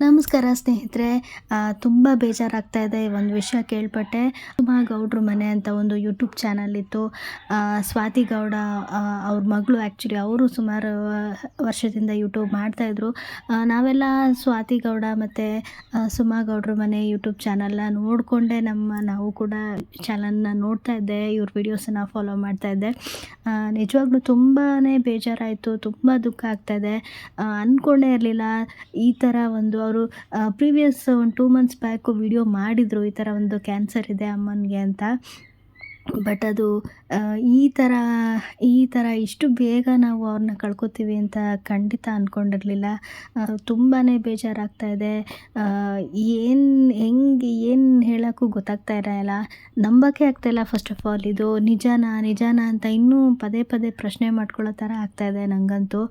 ನಮಸ್ಕಾರ ಸ್ನೇಹಿತರೆ. ತುಂಬ ಬೇಜಾರಾಗ್ತಾ ಇದೆ. ಒಂದು ವಿಷಯ ಕೇಳ್ಪಟ್ಟೆ. ಸುಮಾ ಗೌಡ್ರ ಮನೆ ಅಂತ ಒಂದು ಯೂಟ್ಯೂಬ್ ಚಾನಲ್ ಇತ್ತು. ಸ್ವಾತಿ ಗೌಡ ಅವ್ರ ಮಗಳು ಆ್ಯಕ್ಚುಲಿ ಅವರು ಸುಮಾರು ವರ್ಷದಿಂದ ಯೂಟ್ಯೂಬ್ ಮಾಡ್ತಾಯಿದ್ರು. ನಾವೆಲ್ಲ ಸ್ವಾತಿ ಗೌಡ ಮತ್ತು ಸುಮಾ ಗೌಡ್ರ ಮನೆ ಯೂಟ್ಯೂಬ್ ಚಾನಲ್ನ ನೋಡಿಕೊಂಡೆ ನಾವು ಕೂಡ ಚಾನಲ್ನ ನೋಡ್ತಾ ಇದ್ದೆ, ಇವ್ರ ವೀಡಿಯೋಸನ್ನು ಫಾಲೋ ಮಾಡ್ತಾಯಿದ್ದೆ. ನಿಜವಾಗ್ಲೂ ತುಂಬಾ ಬೇಜಾರಾಯಿತು, ತುಂಬ ದುಃಖ ಆಗ್ತಾಯಿದೆ. ಅಂದ್ಕೊಂಡೇ ಇರಲಿಲ್ಲ ಈ ಥರ ಒಂದು ಅವರು ಪ್ರೀವಿಯಸ್ ಒಂದು 2 ಮಂತ್ಸ್ ಬ್ಯಾಕು ವಿಡಿಯೋ ಮಾಡಿದರು, ಈ ಥರ ಒಂದು ಕ್ಯಾನ್ಸರ್ ಇದೆ ಅಮ್ಮನಿಗೆ ಅಂತ. ಬಟ್ ಅದು ಈ ಥರ ಇಷ್ಟು ಬೇಗ ನಾವು ಅವ್ರನ್ನ ಕಳ್ಕೊತೀವಿ ಅಂತ ಖಂಡಿತ ಅಂದ್ಕೊಂಡಿರಲಿಲ್ಲ. ತುಂಬಾ ಬೇಜಾರಾಗ್ತಾ ಇದೆ. ಏನು ಹೇಳೋಕ್ಕೂ ಗೊತ್ತಾಗ್ತಾ ಇರಲ್ಲ, ನಂಬೋಕ್ಕೆ ಆಗ್ತಾಯಿಲ್ಲ. ಫಸ್ಟ್ ಆಫ್ ಆಲ್ ಇದು ನಿಜಾನಾ ಅಂತ ಇನ್ನೂ ಪದೇ ಪದೇ ಪ್ರಶ್ನೆ ಮಾಡ್ಕೊಳ್ಳೋ ಥರ ಆಗ್ತಾಯಿದೆ ನನಗಂತೂ.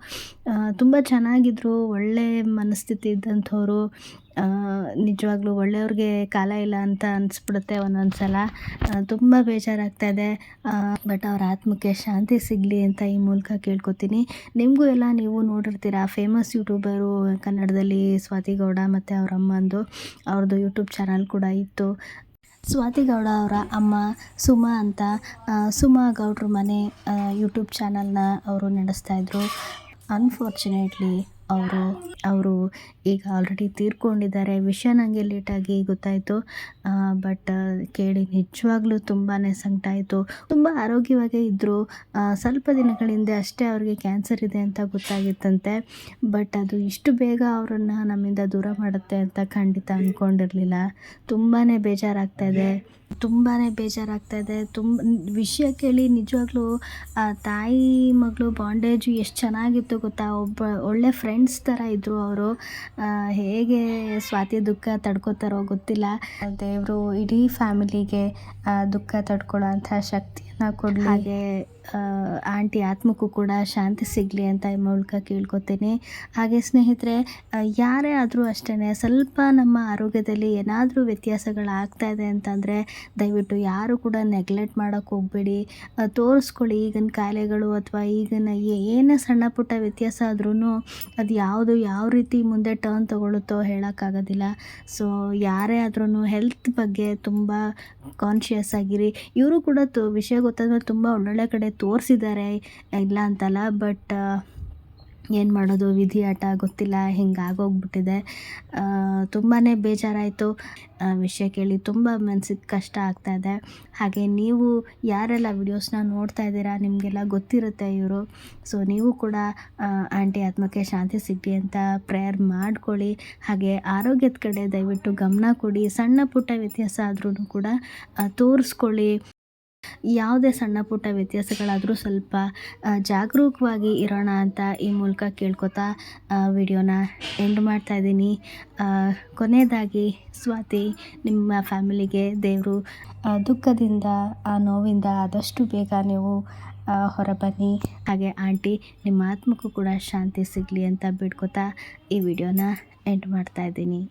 ತುಂಬ ಚೆನ್ನಾಗಿದ್ರು, ಒಳ್ಳೆ ಮನಸ್ಥಿತಿ ಇದ್ದಂಥವ್ರು. ನಿಜವಾಗ್ಲೂ ಒಳ್ಳೆಯವ್ರಿಗೆ ಕಾಲ ಇಲ್ಲ ಅಂತ ಅನಿಸ್ಬಿಡುತ್ತೆ ಒಂದೊಂದು ಸಲ. ತುಂಬ ಬೇಜಾರಾಗ್ತಾಯಿದೆ. ಬಟ್ ಅವ್ರ ಆತ್ಮಕ್ಕೆ ಶಾಂತಿ ಸಿಗಲಿ ಅಂತ ಈ ಮೂಲಕ ಕೇಳ್ಕೊತೀನಿ. ನಿಮಗೂ ಎಲ್ಲ ನೀವು ನೋಡಿರ್ತೀರ, ಫೇಮಸ್ ಯೂಟ್ಯೂಬರು ಕನ್ನಡದಲ್ಲಿ ಸ್ವಾತಿ ಗೌಡ ಮತ್ತು ಅವ್ರ ಅಮ್ಮಂದು, ಅವ್ರದ್ದು ಯೂಟ್ಯೂಬ್ ಚಾನಲ್ ಕೂಡ ಇತ್ತು. ಸ್ವಾತಿ ಗೌಡ ಅವರ ಅಮ್ಮ ಸುಮಾ ಅಂತ, ಸುಮಾ ಗೌಡ್ರ ಮನೆ ಯೂಟ್ಯೂಬ್ ಚಾನಲ್ನ ಅವರು ನಡೆಸ್ತಾಯಿದ್ರು. ಅನ್ಫಾರ್ಚುನೇಟ್ಲಿ ಅವರು ಈಗ ಆಲ್ರೆಡಿ ತೀರ್ಕೊಂಡಿದ್ದಾರೆ. ವಿಷಯ ನನಗೆ ಲೇಟಾಗಿ ಗೊತ್ತಾಯಿತು. ಬಟ್ ಕೇಳಿ ನಿಜವಾಗ್ಲೂ ತುಂಬಾ ಸಂಕಟ ಆಯಿತು. ತುಂಬ ಆರೋಗ್ಯವಾಗೇ ಇದ್ದರು. ಸ್ವಲ್ಪ ದಿನಗಳ ಹಿಂದೆ ಅಷ್ಟೇ ಅವ್ರಿಗೆ ಕ್ಯಾನ್ಸರ್ ಇದೆ ಅಂತ ಗೊತ್ತಾಗಿತ್ತಂತೆ. ಬಟ್ ಅದು ಇಷ್ಟು ಬೇಗ ಅವರನ್ನು ನಮ್ಮಿಂದ ದೂರ ಮಾಡುತ್ತೆ ಅಂತ ಖಂಡಿತ ಅಂದ್ಕೊಂಡಿರಲಿಲ್ಲ. ತುಂಬಾ ಬೇಜಾರಾಗ್ತಾಯಿದೆ. ವಿಷಯ ಕೇಳಿ ನಿಜವಾಗ್ಲೂ ತಾಯಿ ಮಗಳು ಬಾಂಡೇಜು ಎಷ್ಟು ಚೆನ್ನಾಗಿತ್ತು ಗೊತ್ತಾ. ಒಳ್ಳೆ ಫ್ರೆಂಡ್ಸ್ ಥರ ಇದ್ದರು ಅವರು. ಹೇಗೆ ಸ್ವಾತಿ ದುಃಖ ತಡ್ಕೋತಾರೋ ಗೊತ್ತಿಲ್ಲ. ದೇವರು ಇಡೀ ಫ್ಯಾಮಿಲಿಗೆ ದುಃಖ ತಡ್ಕೊಳ್ಳೋ ಅಂಥ ಶಕ್ತಿಯನ್ನು ಕೊಡಲಿ. ಹಾಗೆ ಆಂಟಿ ಆತ್ಮಕ್ಕೂ ಕೂಡ ಶಾಂತಿ ಸಿಗಲಿ ಅಂತ ಈ ಮೂಲಕ ಕೇಳ್ಕೊತೀನಿ. ಹಾಗೆ ಸ್ನೇಹಿತರೆ, ಯಾರೇ ಆದರೂ ಅಷ್ಟೇ, ಸ್ವಲ್ಪ ನಮ್ಮ ಆರೋಗ್ಯದಲ್ಲಿ ಏನಾದರೂ ವ್ಯತ್ಯಾಸಗಳಾಗ್ತಾ ಇದೆ ಅಂತಂದರೆ ದಯವಿಟ್ಟು ಯಾರು ಕೂಡ ನೆಗ್ಲೆಕ್ಟ್ ಮಾಡೋಕ್ಕೆ ಹೋಗಬೇಡಿ. ತೋರಿಸ್ಕೊಳ್ಳಿ. ಈಗಿನ ಕಾಯಿಲೆಗಳು ಅಥವಾ ಈಗಿನ ಏನೇ ಸಣ್ಣ ಪುಟ್ಟ ವ್ಯತ್ಯಾಸ ಆದ್ರೂ ಅದು ಯಾವ ರೀತಿ ಮುಂದೆ ಟರ್ನ್ ತೊಗೊಳುತ್ತೋ ಹೇಳೋಕ್ಕಾಗೋದಿಲ್ಲ. ಸೊ ಯಾರೇ ಆದ್ರೂ ಹೆಲ್ತ್ ಬಗ್ಗೆ ತುಂಬ ಕಾನ್ಷಿಯಸ್ ಆಗಿರಿ. ಇವರು ಕೂಡ ವಿಷಯ ಗೊತ್ತಾದ್ಮೇಲೆ ತುಂಬ ಒಳ್ಳೊಳ್ಳೆ ಕಡೆ ತೋರಿಸಿದ್ದಾರೆ, ಇಲ್ಲ ಅಂತಲ್ಲ. ಬಟ್ ಏನು ಮಾಡೋದು, ವಿಧಿ ಆಟ ಗೊತ್ತಿಲ್ಲ, ಹಿಂಗಾಗೋಗ್ಬಿಟ್ಟಿದೆ. ತುಂಬಾ ಬೇಜಾರಾಯಿತು. ವಿಷಯ ಕೇಳಿ ತುಂಬ ಮನ್ಸಿಗೆ ಕಷ್ಟ ಆಗ್ತಾಯಿದೆ. ಹಾಗೆ ನೀವು ಯಾರೆಲ್ಲ ವಿಡಿಯೋಸ್ನ ನೋಡ್ತಾ ಇದ್ದೀರಾ, ನಿಮಗೆಲ್ಲ ಗೊತ್ತಿರುತ್ತೆ ಇವರು. ಸೊ ನೀವು ಕೂಡ ಆಂಟಿ ಆತ್ಮಕ್ಕೆ ಶಾಂತಿ ಸಿಗಲಿ ಅಂತ ಪ್ರೇಯರ್ ಮಾಡ್ಕೊಳ್ಳಿ. ಹಾಗೆ ಆರೋಗ್ಯದ ಕಡೆ ದಯವಿಟ್ಟು ಗಮನ ಕೊಡಿ. ಸಣ್ಣ ಪುಟ್ಟ ವ್ಯತ್ಯಾಸ ಆದ್ರೂ ಕೂಡ ತೋರಿಸ್ಕೊಳ್ಳಿ. ಯಾವುದೇ ಸಣ್ಣ ಪುಟ್ಟ ವ್ಯತ್ಯಾಸಗಳಾದರೂ ಸ್ವಲ್ಪ ಜಾಗರೂಕವಾಗಿ ಇರೋಣ ಅಂತ ಈ ಮೂಲಕ ಕೇಳ್ಕೊತಾ ವಿಡಿಯೋನ ಎಂಡ್ ಮಾಡ್ತಾಯಿದ್ದೀನಿ. ಕೊನೆಯದಾಗಿ ಸ್ವಾತಿ, ನಿಮ್ಮ ಫ್ಯಾಮಿಲಿಗೆ ದೇವರು ದುಃಖದಿಂದ, ಆ ನೋವಿಂದ ಆದಷ್ಟು ಬೇಗ ನೀವು ಹೊರಬನ್ನಿ. ಹಾಗೆ ಆಂಟಿ, ನಿಮ್ಮ ಆತ್ಮಕ್ಕೂ ಕೂಡ ಶಾಂತಿ ಸಿಗಲಿ ಅಂತ ಬಿಡ್ಕೊತಾ ಈ ವಿಡಿಯೋನ ಎಂಡ್ ಮಾಡ್ತಾಯಿದ್ದೀನಿ.